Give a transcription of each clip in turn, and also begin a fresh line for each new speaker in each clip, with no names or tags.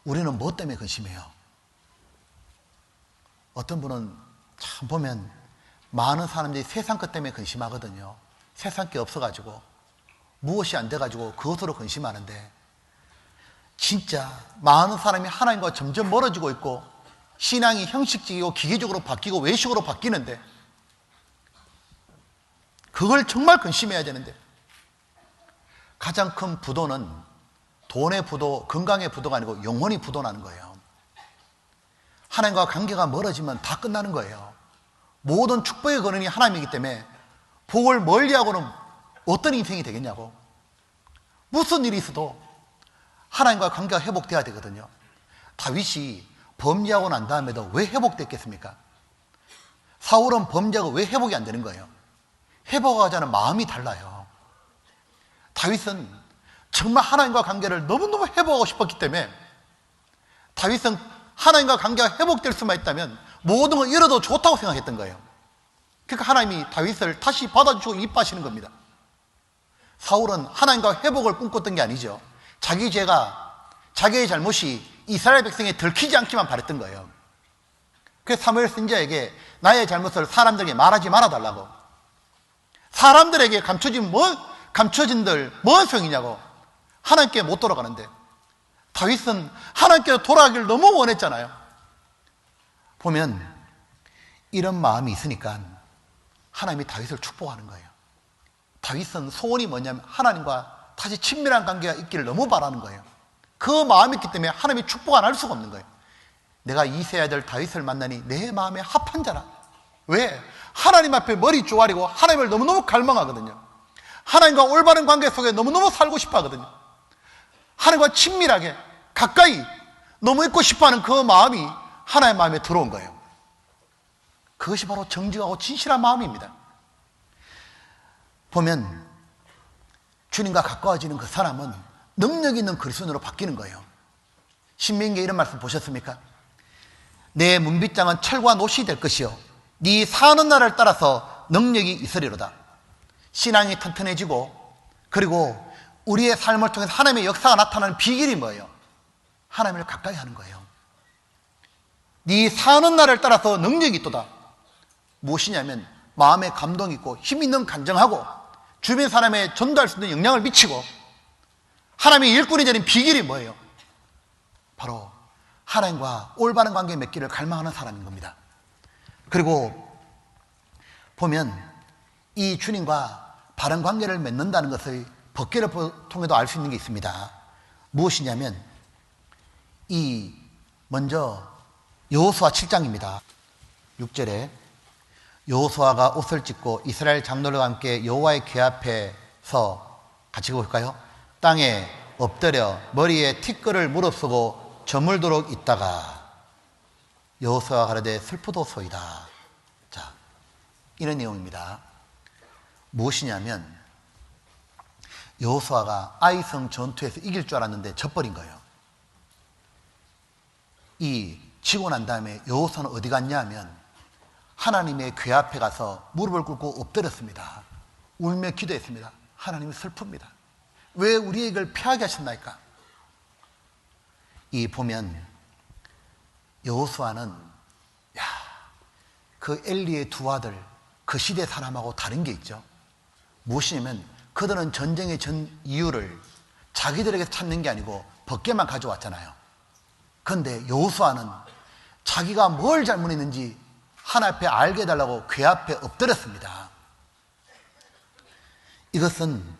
우리는 뭐 때문에 근심해요? 어떤 분은 참 보면 많은 사람들이 세상 것 때문에 근심하거든요. 세상 게 없어가지고 무엇이 안 돼가지고 그것으로 근심하는데, 진짜 많은 사람이 하나님과 점점 멀어지고 있고 신앙이 형식적이고 기계적으로 바뀌고 외식으로 바뀌는데, 그걸 정말 근심해야 되는데, 가장 큰 부도는 돈의 부도, 건강의 부도가 아니고 영혼이 부도나는 거예요. 하나님과 관계가 멀어지면 다 끝나는 거예요. 모든 축복의 근원이 하나님이기 때문에 복을 멀리하고는 어떤 인생이 되겠냐고. 무슨 일이 있어도 하나님과 관계가 회복돼야 되거든요. 다윗이 범죄하고 난 다음에도 왜 회복됐겠습니까? 사울은 범죄하고 왜 회복이 안 되는 거예요? 회복하자는 마음이 달라요. 다윗은 정말 하나님과 관계를 너무너무 회복하고 싶었기 때문에, 다윗은 하나님과 관계가 회복될 수만 있다면 모든 걸 잃어도 좋다고 생각했던 거예요. 그러니까 하나님이 다윗을 다시 받아주시고 이뻐하시는 겁니다. 사울은 하나님과 회복을 꿈꿨던 게 아니죠. 자기 죄가, 자기의 잘못이 이스라엘 백성에 들키지 않기만 바랬던 거예요. 그래서 사무엘 선지자에게 나의 잘못을 사람들에게 말하지 말아달라고. 사람들에게 감춰진들 뭔 소용이냐고. 하나님께 못 돌아가는데, 다윗은 하나님께 돌아가기를 너무 원했잖아요. 보면 이런 마음이 있으니까 하나님이 다윗을 축복하는 거예요. 다윗은 소원이 뭐냐면 하나님과 다시 친밀한 관계가 있기를 너무 바라는 거예요. 그 마음이 있기 때문에 하나님이 축복 안 할 수가 없는 거예요. 내가 이세 아들 다윗을 만나니 내 마음에 합한 자라. 왜? 하나님 앞에 머리 쪼아리고 하나님을 너무너무 갈망하거든요. 하나님과 올바른 관계 속에 너무너무 살고 싶어 하거든요. 하나님과 친밀하게 가까이 너무 있고 싶어하는 그 마음이 하나님의 마음에 들어온 거예요. 그것이 바로 정직하고 진실한 마음입니다. 보면 주님과 가까워지는 그 사람은 능력 있는 그리스도인으로 바뀌는 거예요. 신명기에 이런 말씀 보셨습니까? 내 문빗장은 철과 노시 될 것이요 네 사는 날을 따라서 능력이 있으리로다. 신앙이 튼튼해지고, 그리고 우리의 삶을 통해서 하나님의 역사가 나타나는 비결이 뭐예요? 하나님을 가까이 하는 거예요. 네 사는 날을 따라서 능력이 있도다. 무엇이냐면 마음에 감동이 있고 힘 있는 간증하고 주변 사람에 전도할 수 있는 영향을 미치고, 하나님의 일꾼이 되는 비결이 뭐예요? 바로 하나님과 올바른 관계 맺기를 갈망하는 사람인 겁니다. 그리고 보면 이 주님과 바른 관계를 맺는다는 것을 법궤를 통해도 알 수 있는 게 있습니다. 무엇이냐면 먼저 여호수아 7장입니다. 6절에 여호수아가 옷을 찢고 이스라엘 장로들과 함께 여호와의 궤 앞에서 같이 볼까요? 땅에 엎드려 머리에 티끌을 무릅쓰고 저물도록 있다가 여호수아가 가라되 슬프도소이다. 자, 이런 내용입니다. 무엇이냐면 여호수아가 아이성 전투에서 이길 줄 알았는데 져버린 거예요. 지고 난 다음에 여호수아는 어디 갔냐 하면 하나님의 궤 앞에 가서 무릎을 꿇고 엎드렸습니다. 울며 기도했습니다. 하나님이 슬픕니다. 왜 우리에게 피하게 하셨나이까? 보면 여호수아는 그 엘리의 두 아들, 그 시대 사람하고 다른 게 있죠. 무엇이냐면 그들은 전쟁의 전 이유를 자기들에게 찾는 게 아니고 법궤만 가져왔잖아요. 그런데 여호수아는 자기가 뭘 잘못했는지 하나님 앞에 알게 해달라고 궤 앞에 엎드렸습니다. 이것은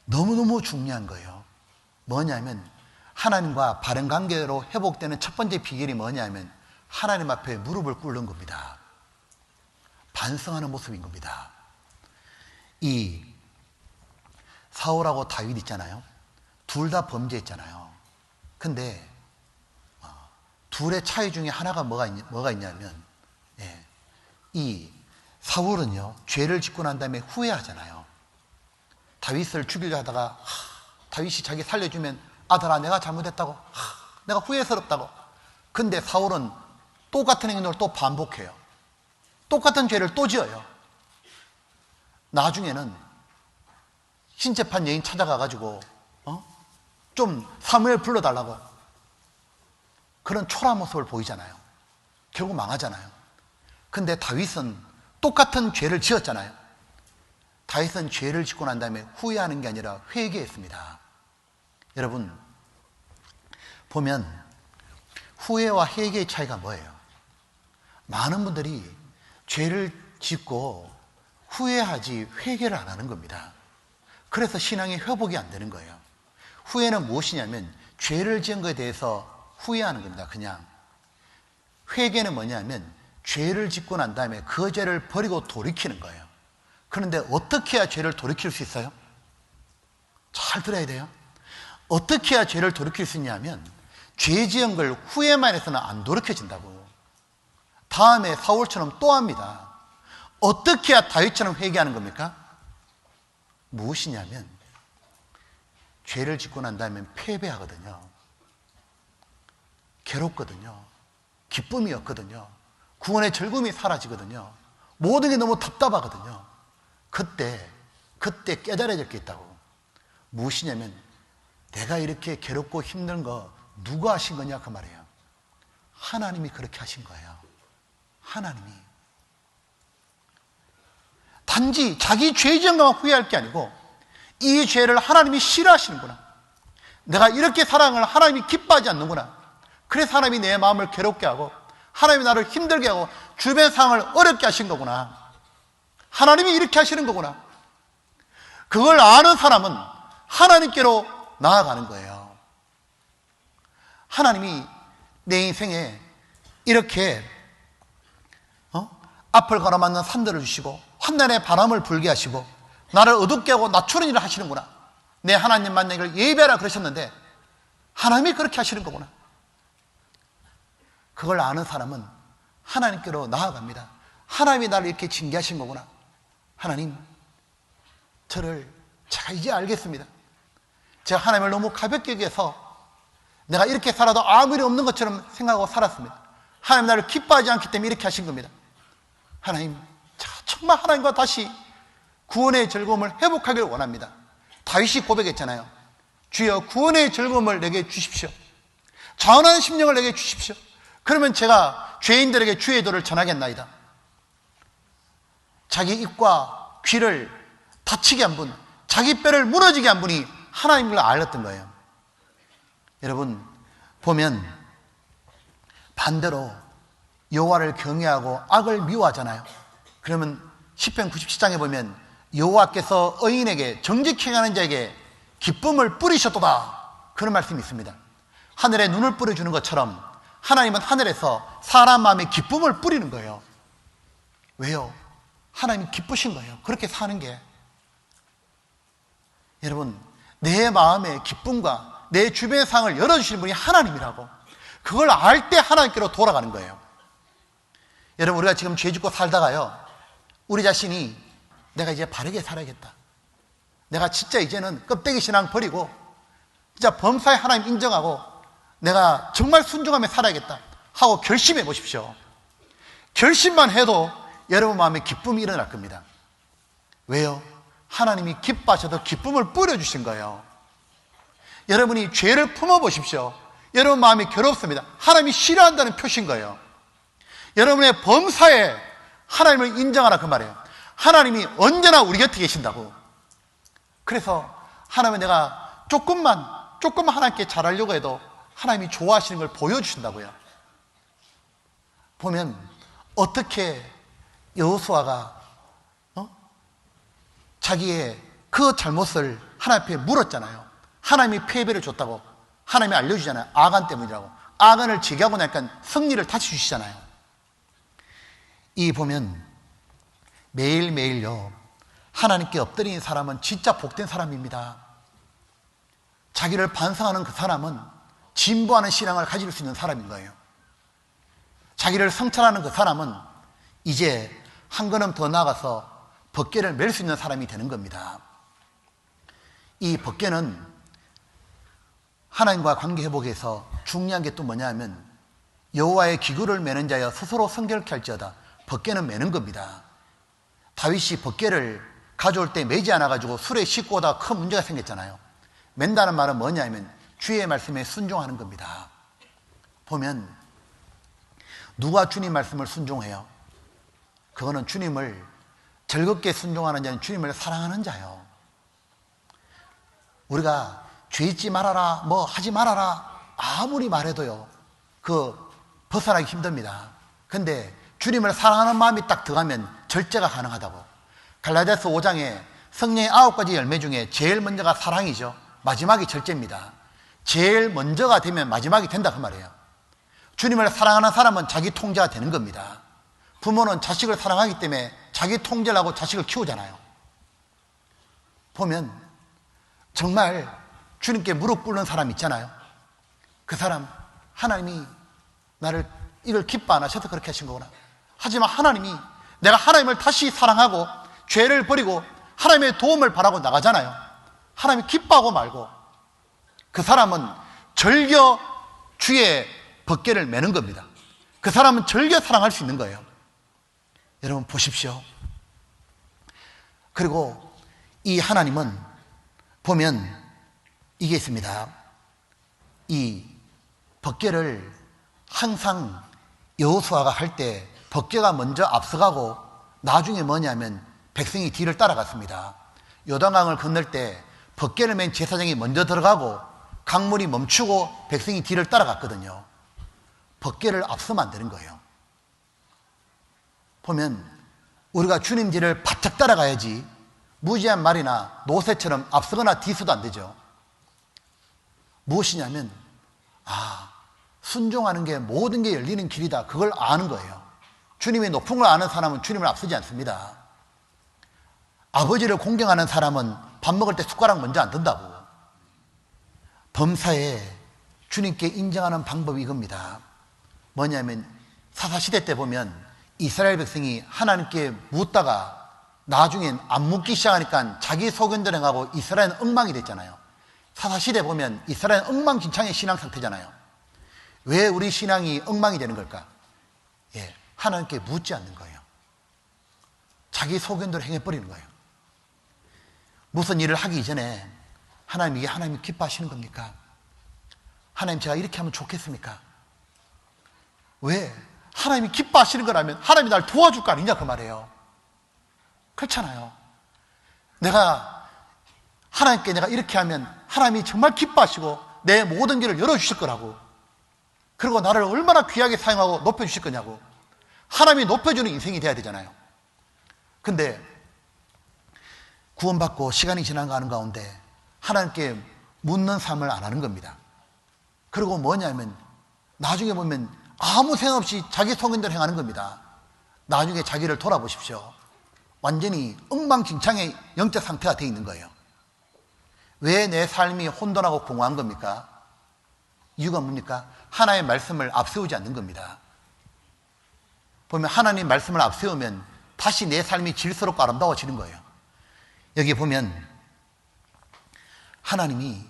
너무너무 중요한 거예요. 뭐냐면 하나님과 바른 관계로 회복되는 첫 번째 비결이 뭐냐면 하나님 앞에 무릎을 꿇는 겁니다. 반성하는 모습인 겁니다. 사울하고 다윗 있잖아요. 둘 다 범죄했잖아요. 근데 둘의 차이 중에 하나가 뭐가 있냐면 사울은요 죄를 짓고 난 다음에 후회하잖아요. 다윗을 죽이려 하다가 다윗이 자기 살려주면 아들아 내가 잘못했다고, 내가 후회스럽다고. 근데 사울은 똑같은 행동을 또 반복해요. 똑같은 죄를 또 지어요. 나중에는 신재판 여인 찾아가가지고 좀 사무엘 불러달라고. 그런 초라한 모습을 보이잖아요. 결국 망하잖아요. 근데 다윗은 똑같은 죄를 지었잖아요. 다윗은 죄를 짓고 난 다음에 후회하는 게 아니라 회개했습니다. 여러분, 보면 후회와 회개의 차이가 뭐예요? 많은 분들이 죄를 짓고 후회하지 회개를 안 하는 겁니다. 그래서 신앙의 회복이 안 되는 거예요. 후회는 무엇이냐면 죄를 지은 것에 대해서 후회하는 겁니다. 그냥. 회개는 뭐냐면 죄를 짓고 난 다음에 그 죄를 버리고 돌이키는 거예요. 그런데 어떻게 해야 죄를 돌이킬 수 있어요? 잘 들어야 돼요. 어떻게 해야 죄를 돌이킬 수 있냐면 죄 지은 걸 후회만 해서는 안 돌이켜진다고. 다음에 사울처럼 또 합니다. 어떻게 해야 다윗처럼 회개하는 겁니까? 무엇이냐면 죄를 짓고 난 다음에 패배하거든요. 괴롭거든요. 기쁨이 없거든요. 구원의 즐거움이 사라지거든요. 모든 게 너무 답답하거든요. 그때 깨달아질 게 있다고. 무엇이냐면 내가 이렇게 괴롭고 힘든 거 누가 하신 거냐 그 말이에요. 하나님이 그렇게 하신 거예요. 하나님이. 단지 자기 죄 지은 것만 후회할 게 아니고 이 죄를 하나님이 싫어하시는구나. 내가 이렇게 사랑을 하나님이 기뻐하지 않는구나. 그래서 하나님이 내 마음을 괴롭게 하고 하나님이 나를 힘들게 하고 주변 상황을 어렵게 하신 거구나. 하나님이 이렇게 하시는 거구나. 그걸 아는 사람은 하나님께로 나아가는 거예요. 하나님이 내 인생에 이렇게 앞을 가로막는 산들을 주시고 환난의 바람을 불게 하시고 나를 어둡게 하고 낮추는 일을 하시는구나. 내 하나님 만나기를 예배하라 그러셨는데 하나님이 그렇게 하시는 거구나. 그걸 아는 사람은 하나님께로 나아갑니다. 하나님이 나를 이렇게 징계하신 거구나. 하나님, 제가 이제 알겠습니다. 제가 하나님을 너무 가볍게 여겨서 내가 이렇게 살아도 아무 일이 없는 것처럼 생각하고 살았습니다. 하나님 나를 기뻐하지 않기 때문에 이렇게 하신 겁니다. 하나님, 제가 정말 하나님과 다시 구원의 즐거움을 회복하기를 원합니다. 다윗이 고백했잖아요. 주여 구원의 즐거움을 내게 주십시오. 자원하는 심령을 내게 주십시오. 그러면 제가 죄인들에게 주의 도를 전하겠나이다. 자기 입과 귀를 다치게 한 분, 자기 뼈를 무너지게 한 분이 하나님을 알았던 거예요. 여러분 보면 반대로 여호와를 경외하고 악을 미워하잖아요. 그러면 시편 97장에 보면 여호와께서 의인에게 정직히 행하는 자에게 기쁨을 뿌리셨도다, 그런 말씀이 있습니다. 하늘에 눈을 뿌려주는 것처럼 하나님은 하늘에서 사람 마음에 기쁨을 뿌리는 거예요. 왜요? 하나님이 기쁘신 거예요. 그렇게 사는 게. 여러분, 내 마음의 기쁨과 내 주변의 상을 열어주시는 분이 하나님이라고. 그걸 알 때 하나님께로 돌아가는 거예요. 여러분, 우리가 지금 죄 짓고 살다가요, 우리 자신이 내가 이제 바르게 살아야겠다, 내가 진짜 이제는 껍데기 신앙 버리고 진짜 범사에 하나님 인정하고 내가 정말 순종하며 살아야겠다 하고 결심해 보십시오. 결심만 해도 여러분 마음에 기쁨이 일어날 겁니다. 왜요? 하나님이 기뻐하셔서 기쁨을 뿌려주신 거예요. 여러분이 죄를 품어보십시오. 여러분 마음이 괴롭습니다. 하나님이 싫어한다는 표시인 거예요. 여러분의 범사에 하나님을 인정하라 그 말이에요. 하나님이 언제나 우리 곁에 계신다고. 그래서 하나님은 내가 조금만 하나님께 잘하려고 해도 하나님이 좋아하시는 걸 보여주신다고요. 보면 어떻게 여호수아가 자기의 그 잘못을 하나님 앞에 물었잖아요. 하나님이 패배를 줬다고 하나님이 알려주잖아요. 아간 때문이라고. 아간을 제기하고 나니까 승리를 다시 주시잖아요. 이 보면 매일매일요, 하나님께 엎드린 사람은 진짜 복된 사람입니다. 자기를 반성하는 그 사람은 진보하는 신앙을 가질 수 있는 사람인 거예요. 자기를 성찰하는 그 사람은 이제 한 걸음 더 나아가서 법궤를 맬 수 있는 사람이 되는 겁니다. 이 법궤는 하나님과 관계 회복에서 중요한 게 또 뭐냐면 여호와의 기구를 매는 자여 스스로 성결케 할지어다. 법궤는 매는 겁니다. 다윗이 법궤를 가져올 때 매지 않아가지고 술에 씻고 오다가 큰 문제가 생겼잖아요. 맨다는 말은 뭐냐면 주의 말씀에 순종하는 겁니다. 보면 누가 주님 말씀을 순종해요? 그거는 주님을 즐겁게 순종하는 자는 주님을 사랑하는 자요. 우리가 죄 잊지 말아라, 뭐 하지 말아라 아무리 말해도요, 벗어나기 힘듭니다. 근데 주님을 사랑하는 마음이 딱 들어가면 절제가 가능하다고. 갈라디아서 5장에 성령의 9가지 열매 중에 제일 먼저가 사랑이죠. 마지막이 절제입니다. 제일 먼저가 되면 마지막이 된다 그 말이에요. 주님을 사랑하는 사람은 자기 통제가 되는 겁니다. 부모는 자식을 사랑하기 때문에 자기 통제를 하고 자식을 키우잖아요. 보면 정말 주님께 무릎 꿇는 사람 있잖아요. 그 사람 하나님이 나를 이걸 기뻐 안 하셔서 그렇게 하신 거구나. 하지만 하나님이 내가 하나님을 다시 사랑하고 죄를 버리고 하나님의 도움을 바라고 나가잖아요. 하나님이 기뻐하고 말고 그 사람은 절겨 주의 벗개를 매는 겁니다. 그 사람은 절겨 사랑할 수 있는 거예요. 여러분 보십시오. 그리고 이 하나님은 보면 이게 있습니다. 이 벗개를 항상 여호수아가 할 때 벗개가 먼저 앞서가고 나중에 뭐냐면 백성이 뒤를 따라갔습니다. 요단강을 건널 때 벗개를 맨 제사장이 먼저 들어가고 강물이 멈추고 백성이 뒤를 따라갔거든요. 벗개를 앞서면 안 되는 거예요. 보면 우리가 주님 뒤를 바짝 따라가야지 무지한 말이나 노새처럼 앞서거나 뒤서도 안 되죠. 무엇이냐면 순종하는 게 모든 게 열리는 길이다, 그걸 아는 거예요. 주님의 높은 걸 아는 사람은 주님을 앞서지 않습니다. 아버지를 공경하는 사람은 밥 먹을 때 숟가락 먼저 안 든다고. 범사에 주님께 인정하는 방법이 이겁니다. 뭐냐면 사사시대 때 보면 이스라엘 백성이 하나님께 묻다가 나중엔 안 묻기 시작하니까 자기 소견대로 행하고 이스라엘은 엉망이 됐잖아요. 사사시대 보면 이스라엘은 엉망진창의 신앙 상태잖아요. 왜 우리 신앙이 엉망이 되는 걸까? 하나님께 묻지 않는 거예요. 자기 소견대로 행해버리는 거예요. 무슨 일을 하기 이전에 하나님, 이게 하나님이 기뻐하시는 겁니까? 하나님, 제가 이렇게 하면 좋겠습니까? 왜? 하나님이 기뻐하시는 거라면 하나님이 날 도와줄 거 아니냐 그 말이에요. 그렇잖아요. 내가 하나님께 내가 이렇게 하면 하나님이 정말 기뻐하시고 내 모든 길을 열어주실 거라고. 그리고 나를 얼마나 귀하게 사용하고 높여주실 거냐고. 하나님이 높여주는 인생이 돼야 되잖아요. 근데 구원받고 시간이 지나가는 가운데 하나님께 묻는 삶을 안 하는 겁니다. 그리고 뭐냐면 나중에 보면 아무 생각 없이 자기 성인대로 행하는 겁니다. 나중에 자기를 돌아보십시오. 완전히 엉망진창의 영적 상태가 되어 있는 거예요. 왜 내 삶이 혼돈하고 공허한 겁니까? 이유가 뭡니까? 하나님의 말씀을 앞세우지 않는 겁니다. 보면 하나님 말씀을 앞세우면 다시 내 삶이 질서롭고 아름다워지는 거예요. 여기 보면 하나님이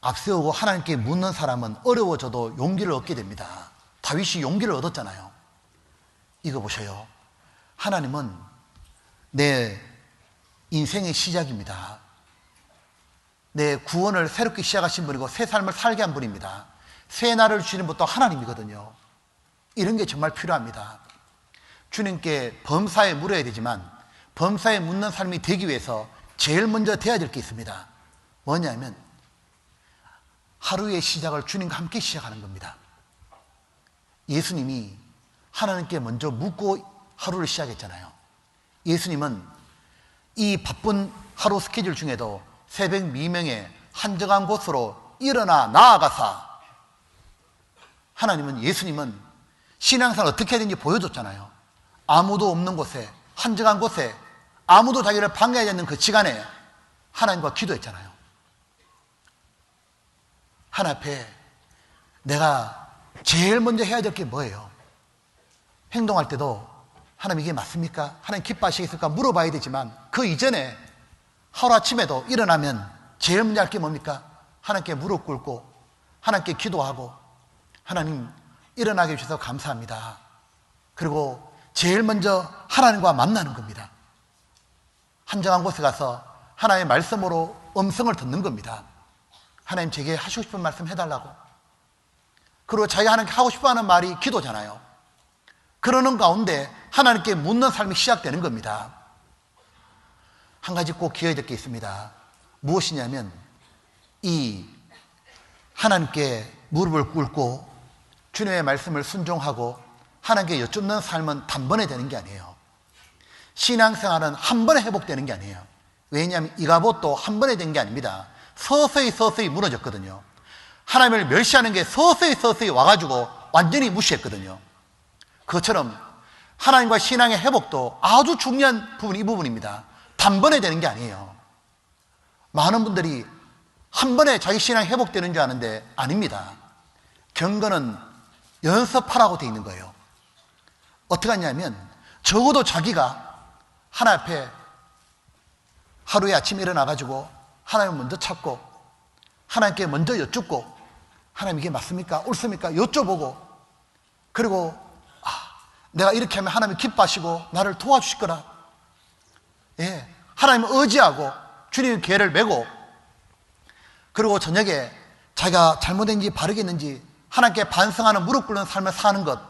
앞세우고 하나님께 묻는 사람은 어려워져도 용기를 얻게 됩니다. 다윗이 용기를 얻었잖아요. 이거 보셔요. 하나님은 내 인생의 시작입니다. 내 구원을 새롭게 시작하신 분이고 새 삶을 살게 한 분입니다. 새 날을 주시는 분도 하나님이거든요. 이런 게 정말 필요합니다. 주님께 범사에 물어야 되지만 범사에 묻는 삶이 되기 위해서 제일 먼저 돼야 될 게 있습니다. 뭐냐면 하루의 시작을 주님과 함께 시작하는 겁니다. 예수님이 하나님께 먼저 묻고 하루를 시작했잖아요. 예수님은 이 바쁜 하루 스케줄 중에도 새벽 미명에 한적한 곳으로 일어나 나아가사, 하나님은, 예수님은 신앙생활 어떻게 해야 되는지 보여줬잖아요. 아무도 없는 곳에, 한적한 곳에, 아무도 자기를 방해하지 않는 그 시간에 하나님과 기도했잖아요. 하나님 앞에 내가 제일 먼저 해야 될 게 뭐예요? 행동할 때도 하나님 이게 맞습니까? 하나님 기뻐하시겠습니까? 물어봐야 되지만 그 이전에 하루아침에도 일어나면 제일 먼저 할 게 뭡니까? 하나님께 무릎 꿇고 하나님께 기도하고, 하나님 일어나게 해주셔서 감사합니다. 그리고 제일 먼저 하나님과 만나는 겁니다. 한정한 곳에 가서 하나님의 말씀으로 음성을 듣는 겁니다. 하나님, 제게 하시고 싶은 말씀 해달라고. 그리고 자기가 하나님께 하고 싶어하는 말이 기도잖아요. 그러는 가운데 하나님께 묻는 삶이 시작되는 겁니다. 한 가지 꼭 기억해야 될 게 있습니다. 무엇이냐면 이 하나님께 무릎을 꿇고 주님의 말씀을 순종하고 하나님께 여쭙는 삶은 단번에 되는 게 아니에요. 신앙생활은 한 번에 회복되는 게 아니에요. 왜냐하면 이가봇도 한 번에 된 게 아닙니다. 서서히 무너졌거든요. 하나님을 멸시하는 게 서서히 와가지고 완전히 무시했거든요. 그것처럼 하나님과 신앙의 회복도 아주 중요한 부분이 이 부분입니다. 단번에 되는 게 아니에요. 많은 분들이 한 번에 자기 신앙이 회복되는 줄 아는데 아닙니다. 경건은 연습하라고 되어 있는 거예요. 어떻게 하냐면 적어도 자기가 하나님 앞에 하루에 아침에 일어나가지고 하나님을 먼저 찾고 하나님께 먼저 여쭙고 하나님 이게 맞습니까? 옳습니까? 여쭤보고 그리고 내가 이렇게 하면 하나님이 기뻐하시고 나를 도와주실 거라. 하나님을 의지하고 주님의 계를 메고 그리고 저녁에 자기가 잘못했는지 바르겠는지 하나님께 반성하는 무릎 꿇는 삶을 사는 것,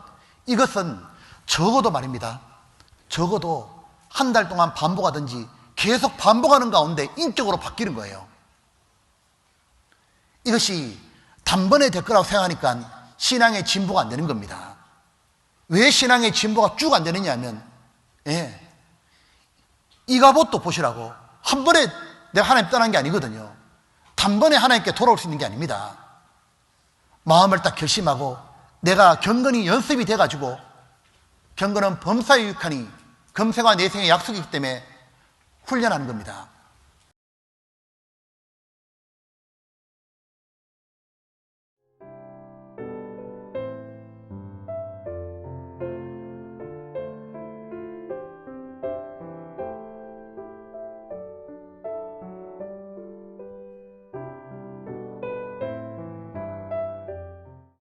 이것은 적어도 말입니다. 적어도 한 달 동안 반복하든지 계속 반복하는 가운데 인격으로 바뀌는 거예요. 이것이 단번에 될 거라고 생각하니까 신앙의 진보가 안 되는 겁니다. 왜 신앙의 진보가 쭉 안 되느냐 하면 이가봇도 보시라고 한 번에 내가 하나님 떠난 게 아니거든요. 단번에 하나님께 돌아올 수 있는 게 아닙니다. 마음을 딱 결심하고 내가 경건이 연습이 돼가지고 경건은 범사에 유익하니 금생과 내생의 약속이기 때문에 훈련하는 겁니다.